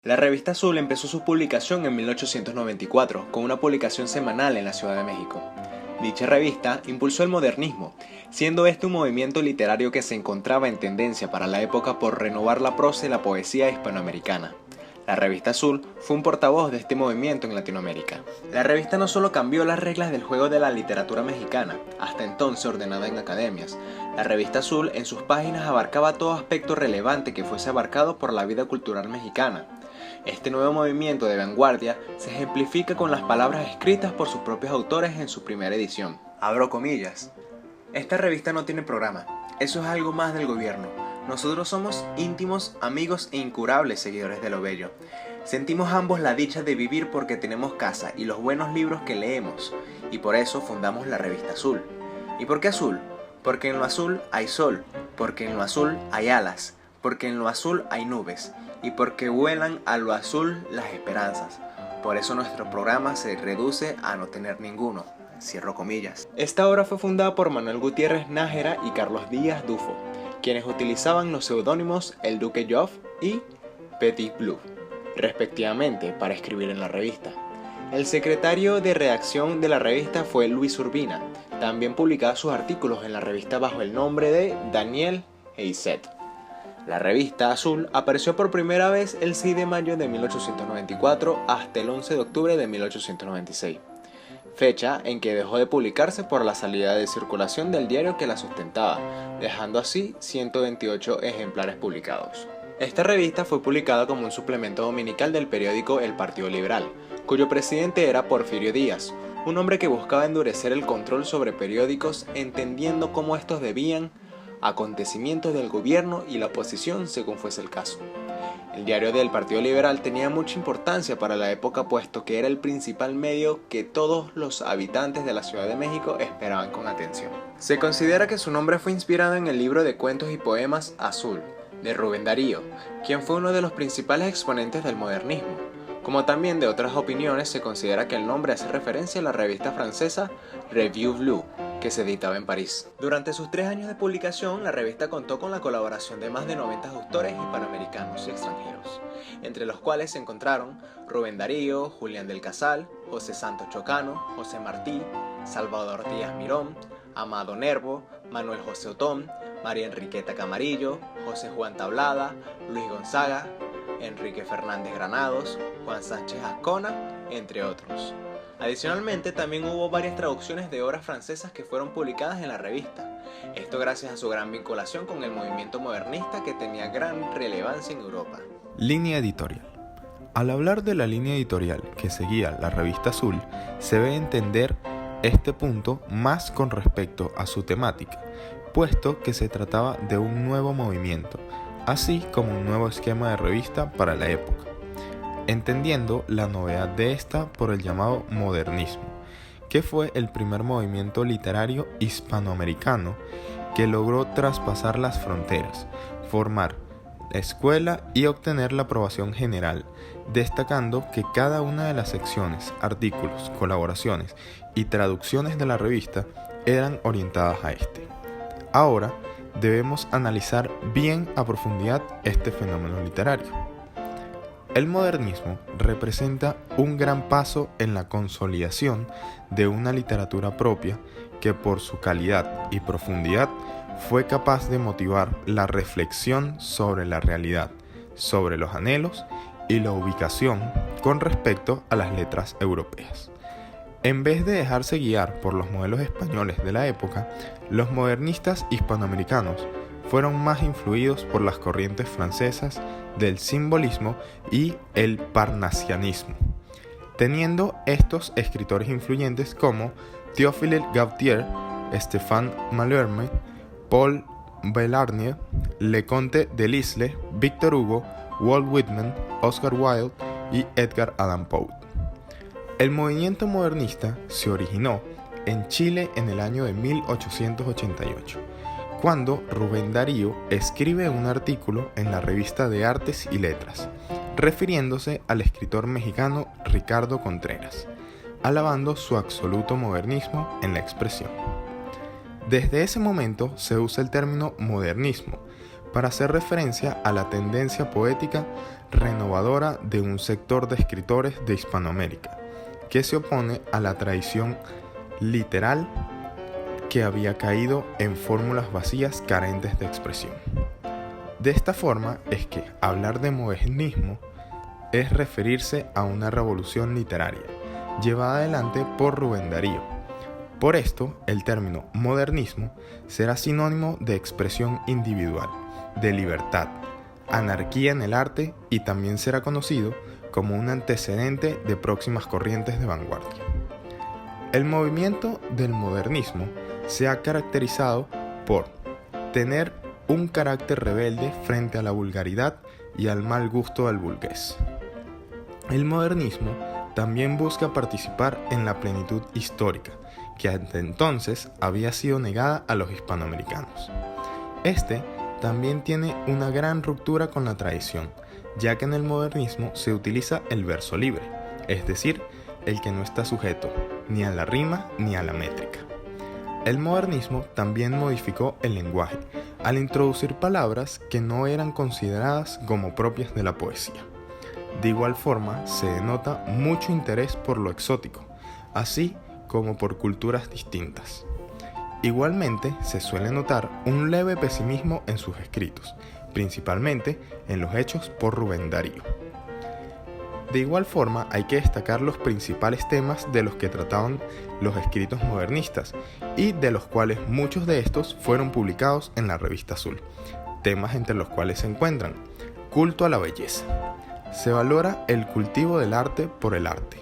La revista Azul empezó su publicación en 1894 con una publicación semanal en la Ciudad de México. Dicha revista impulsó el modernismo, siendo este un movimiento literario que se encontraba en tendencia para la época por renovar la prosa y la poesía hispanoamericana. La revista Azul fue un portavoz de este movimiento en Latinoamérica. La revista no solo cambió las reglas del juego de la literatura mexicana, hasta entonces ordenada en academias. La revista Azul en sus páginas abarcaba todo aspecto relevante que fuese abarcado por la vida cultural mexicana. Este nuevo movimiento de vanguardia se ejemplifica con las palabras escritas por sus propios autores en su primera edición. Abro comillas. Esta revista no tiene programa, eso es algo más del gobierno. Nosotros somos íntimos amigos e incurables seguidores de lo bello. Sentimos ambos la dicha de vivir porque tenemos casa y los buenos libros que leemos, y por eso fundamos la revista Azul. ¿Y por qué azul? Porque en lo azul hay sol, porque en lo azul hay alas, porque en lo azul hay nubes, y porque vuelan a lo azul las esperanzas. Por eso nuestro programa se reduce a no tener ninguno. Cierro comillas. Esta obra fue fundada por Manuel Gutiérrez Nájera y Carlos Díaz Dufo, quienes utilizaban los seudónimos El Duque Joff y Petit Blue, respectivamente, para escribir en la revista. El secretario de redacción de la revista fue Luis Urbina. También publicaba sus artículos en la revista bajo el nombre de Daniel Heisset. La revista Azul apareció por primera vez el 6 de mayo de 1894 hasta el 11 de octubre de 1896, fecha en que dejó de publicarse por la salida de circulación del diario que la sustentaba, dejando así 128 ejemplares publicados. Esta revista fue publicada como un suplemento dominical del periódico El Partido Liberal, cuyo presidente era Porfirio Díaz, un hombre que buscaba endurecer el control sobre periódicos entendiendo cómo estos debían acontecimientos del gobierno y la oposición según fuese el caso. El diario del Partido Liberal tenía mucha importancia para la época puesto que era el principal medio que todos los habitantes de la Ciudad de México esperaban con atención. Se considera que su nombre fue inspirado en el libro de cuentos y poemas Azul, de Rubén Darío, quien fue uno de los principales exponentes del modernismo. Como también de otras opiniones, se considera que el nombre hace referencia a la revista francesa Revue Bleu, que se editaba en París. Durante sus 3 años de publicación, la revista contó con la colaboración de más de 90 autores hispanoamericanos y extranjeros, entre los cuales se encontraron Rubén Darío, Julián del Casal, José Santos Chocano, José Martí, Salvador Díaz Mirón, Amado Nervo, Manuel José Otón, María Enriqueta Camarillo, José Juan Tablada, Luis Gonzaga, Enrique Fernández Granados, Juan Sánchez Azcona, entre otros. Adicionalmente, también hubo varias traducciones de obras francesas que fueron publicadas en la revista. Esto gracias a su gran vinculación con el movimiento modernista que tenía gran relevancia en Europa. Línea editorial. Al hablar de la línea editorial que seguía la revista Azul, se debe entender este punto más con respecto a su temática, puesto que se trataba de un nuevo movimiento, así como un nuevo esquema de revista para la época, entendiendo la novedad de esta por el llamado modernismo, que fue el primer movimiento literario hispanoamericano que logró traspasar las fronteras, formar escuela y obtener la aprobación general, destacando que cada una de las secciones, artículos, colaboraciones y traducciones de la revista eran orientadas a este. Ahora debemos analizar bien a profundidad este fenómeno literario. El modernismo representa un gran paso en la consolidación de una literatura propia que por su calidad y profundidad fue capaz de motivar la reflexión sobre la realidad, sobre los anhelos y la ubicación con respecto a las letras europeas. En vez de dejarse guiar por los modelos españoles de la época, los modernistas hispanoamericanos fueron más influidos por las corrientes francesas del simbolismo y el parnasianismo, teniendo estos escritores influyentes como Théophile Gautier, Stéphane Mallarmé, Paul Bellarmine, Leconte de Lisle, Victor Hugo, Walt Whitman, Oscar Wilde y Edgar Allan Poe. El movimiento modernista se originó en Chile en el año de 1888, cuando Rubén Darío escribe un artículo en la revista de Artes y Letras, refiriéndose al escritor mexicano Ricardo Contreras, alabando su absoluto modernismo en la expresión. Desde ese momento se usa el término modernismo para hacer referencia a la tendencia poética renovadora de un sector de escritores de Hispanoamérica, que se opone a la tradición literal que había caído en fórmulas vacías carentes de expresión. De esta forma es que hablar de modernismo es referirse a una revolución literaria llevada adelante por Rubén Darío. Por esto, el término modernismo será sinónimo de expresión individual, de libertad, anarquía en el arte y también será conocido como un antecedente de próximas corrientes de vanguardia. El movimiento del modernismo se ha caracterizado por tener un carácter rebelde frente a la vulgaridad y al mal gusto del burgués. El modernismo también busca participar en la plenitud histórica, que hasta entonces había sido negada a los hispanoamericanos. Este también tiene una gran ruptura con la tradición, ya que en el modernismo se utiliza el verso libre, es decir, el que no está sujeto ni a la rima ni a la métrica. El modernismo también modificó el lenguaje, al introducir palabras que no eran consideradas como propias de la poesía. De igual forma, se denota mucho interés por lo exótico, así como por culturas distintas. Igualmente, se suele notar un leve pesimismo en sus escritos, principalmente en los hechos por Rubén Darío. De igual forma, hay que destacar los principales temas de los que trataban los escritos modernistas y de los cuales muchos de estos fueron publicados en la Revista Azul. Temas entre los cuales se encuentran: culto a la belleza. Se valora el cultivo del arte por el arte,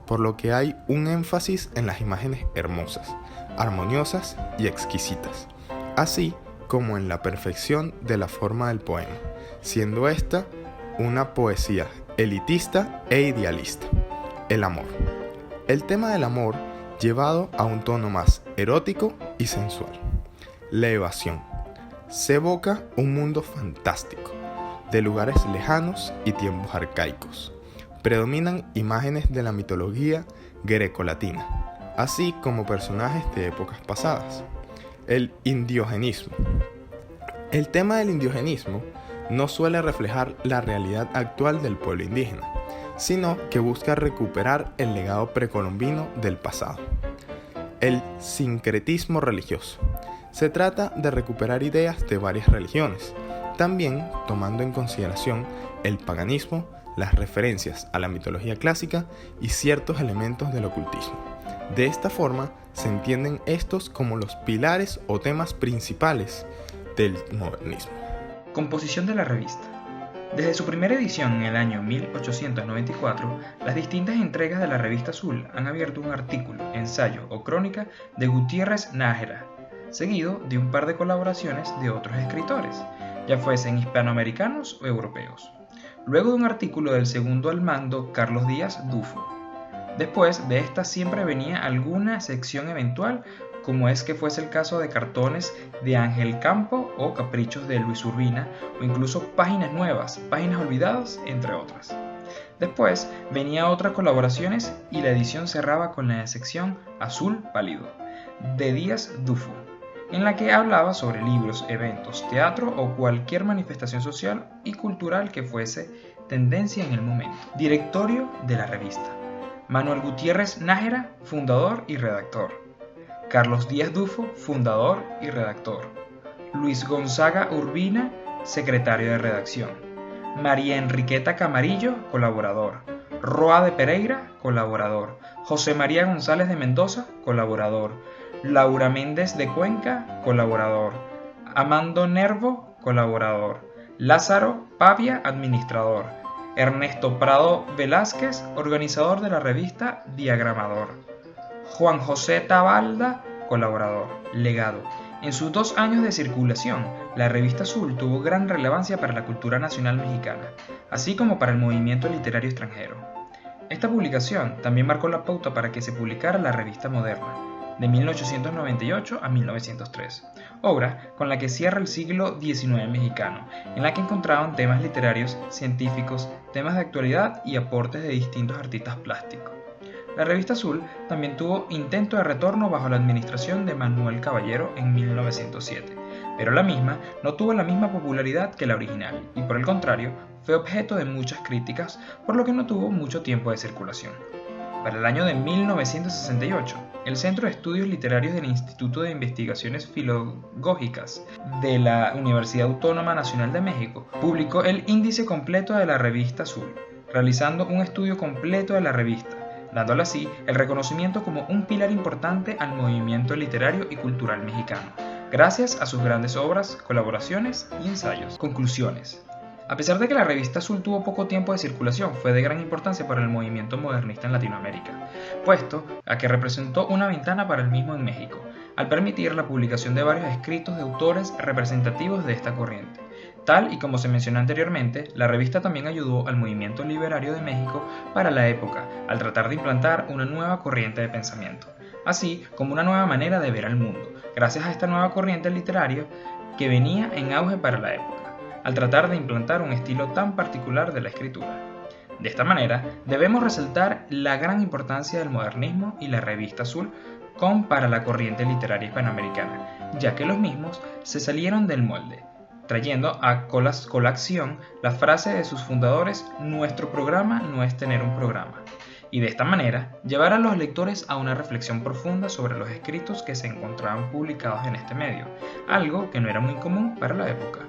por lo que hay un énfasis en las imágenes hermosas, armoniosas y exquisitas, así como en la perfección de la forma del poema, siendo esta una poesía elitista e idealista. El amor. El tema del amor llevado a un tono más erótico y sensual. La evasión. Se evoca un mundo fantástico, de lugares lejanos y tiempos arcaicos. Predominan imágenes de la mitología greco-latina, así como personajes de épocas pasadas. El indiogenismo. El tema del indiogenismo no suele reflejar la realidad actual del pueblo indígena, sino que busca recuperar el legado precolombino del pasado. El sincretismo religioso. Se trata de recuperar ideas de varias religiones, también tomando en consideración el paganismo, las referencias a la mitología clásica y ciertos elementos del ocultismo. De esta forma, se entienden estos como los pilares o temas principales del modernismo. Composición de la revista. Desde su primera edición en el año 1894, las distintas entregas de la Revista Azul han abierto un artículo, ensayo o crónica de Gutiérrez Nájera, seguido de un par de colaboraciones de otros escritores, ya fuesen hispanoamericanos o europeos. Luego de un artículo del segundo al mando, Carlos Díaz Dufo. Después de esta siempre venía alguna sección eventual, como es que fuese el caso de cartones de Ángel Campo o caprichos de Luis Urbina, o incluso páginas nuevas, páginas olvidadas, entre otras. Después venía otras colaboraciones y la edición cerraba con la sección Azul Pálido, de Díaz Dufo, en la que hablaba sobre libros, eventos, teatro o cualquier manifestación social y cultural que fuese tendencia en el momento. Directorio de la revista. Manuel Gutiérrez Nájera, fundador y redactor. Carlos Díaz Dufo, fundador y redactor. Luis Gonzaga Urbina, secretario de redacción. María Enriqueta Camarillo, colaborador. Roa de Pereira, colaborador. José María González de Mendoza, colaborador. Laura Méndez de Cuenca, colaborador. Amando Nervo, colaborador. Lázaro Pavia, administrador. Ernesto Prado Velázquez, organizador de la revista Diagramador. Juan José Tabalda, colaborador. Legado. En sus 2 años de circulación, la Revista Azul tuvo gran relevancia para la cultura nacional mexicana, así como para el movimiento literario extranjero. Esta publicación también marcó la pauta para que se publicara la Revista Moderna, de 1898 a 1903, obra con la que cierra el siglo XIX mexicano, en la que encontraban temas literarios, científicos, temas de actualidad y aportes de distintos artistas plásticos. La Revista Azul también tuvo intento de retorno bajo la administración de Manuel Caballero en 1907, pero la misma no tuvo la misma popularidad que la original y por el contrario fue objeto de muchas críticas, por lo que no tuvo mucho tiempo de circulación. Para el año de 1968, el Centro de Estudios Literarios del Instituto de Investigaciones Filológicas de la Universidad Autónoma Nacional de México publicó el índice completo de la Revista Azul, realizando un estudio completo de la revista, dándole así el reconocimiento como un pilar importante al movimiento literario y cultural mexicano, gracias a sus grandes obras, colaboraciones y ensayos. Conclusiones. A pesar de que la Revista Azul tuvo poco tiempo de circulación, fue de gran importancia para el movimiento modernista en Latinoamérica, puesto a que representó una ventana para el mismo en México, al permitir la publicación de varios escritos de autores representativos de esta corriente. Tal y como se mencionó anteriormente, la revista también ayudó al movimiento literario de México para la época, al tratar de implantar una nueva corriente de pensamiento, así como una nueva manera de ver al mundo, gracias a esta nueva corriente literaria que venía en auge para la época, al tratar de implantar un estilo tan particular de la escritura. De esta manera, debemos resaltar la gran importancia del modernismo y la Revista Azul para la corriente literaria hispanoamericana, ya que los mismos se salieron del molde, trayendo a colación la frase de sus fundadores: "Nuestro programa no es tener un programa", y de esta manera llevar a los lectores a una reflexión profunda sobre los escritos que se encontraban publicados en este medio, algo que no era muy común para la época.